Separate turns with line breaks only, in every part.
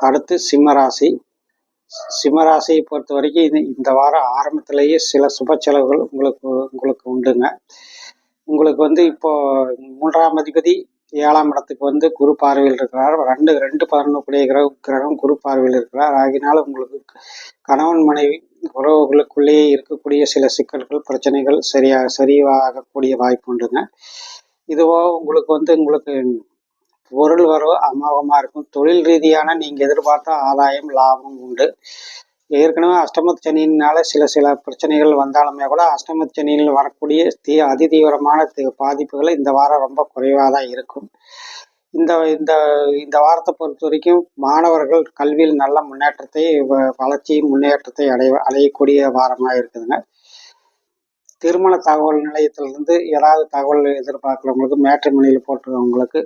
அடுத்து சிம்மராசி. சிம்மராசியை பொறுத்த வரைக்கும் இந்த வாரம் ஆரம்பத்திலேயே சில சுப செலவுகள் உங்களுக்கு உண்டுங்க. உங்களுக்கு இப்போ 3ஆம் அதிபதி 7ஆம் இடத்துக்கு குரு பார்வையில் இருக்கிறார். 2 கிரகம் குரு பார்வையில் இருக்கிறார். ஆகினால உங்களுக்கு கணவன் மனைவி உறவுகளுக்குள்ளேயே இருக்கக்கூடிய சில சிக்கல்கள் பிரச்சனைகள் சரியாகக்கூடிய வாய்ப்பு உண்டுங்க. இதுவோ உங்களுக்கு பொருள் வரவு அமோகமாக இருக்கும். தொழில் ரீதியான நீங்கள் எதிர்பார்த்த ஆதாயம் லாபம் உண்டு. ஏற்கனவே அஷ்டமத்து சனியினால சில பிரச்சனைகள் வந்தாலுமே கூட அஷ்டமத்து சனியில் வரக்கூடிய அதிதீவிரமான பாதிப்புகள் இந்த வாரம் ரொம்ப குறைவாக தான் இருக்கும். இந்த இந்த இந்த வாரத்தை பொறுத்த வரைக்கும் மாணவர்கள் கல்வியில் நல்ல முன்னேற்றத்தை முன்னேற்றத்தை அடையக்கூடிய வாரமாக இருக்குதுங்க. திருமண தகவல் நிலையத்திலிருந்து ஏதாவது தகவல் எதிர்பார்க்குறவங்களுக்கு மேட்ரிமோனியில் போட்டிருக்கவங்களுக்கு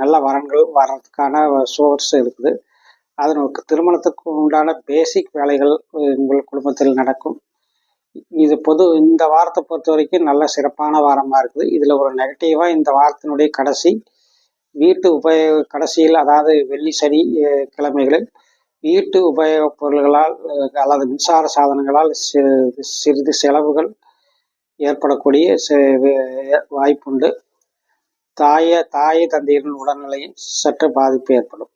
நல்ல வரன்கள் வர்றதுக்கான சோர்ஸ் இருக்குது. அதற்கு திருமணத்துக்கு உண்டான பேசிக் வேலைகள் உங்கள் குடும்பத்தில் நடக்கும். இந்த வாரத்தை பொறுத்த வரைக்கும் நல்ல சிறப்பான வாரமாக இருக்குது. இதில் ஒரு நெகட்டிவாக இந்த வாரத்தினுடைய கடைசியில் அதாவது வெள்ளி சனி கிழமைகளில் வீட்டு உபயோகப் பொருள்களால் அல்லது மின்சார சாதனங்களால் சிறிது செலவுகள் ஏற்படக்கூடிய வாய்ப்புண்டு. தாய் தந்தையரின் உடல்நிலையில் சற்று பாதிப்பு ஏற்படும்.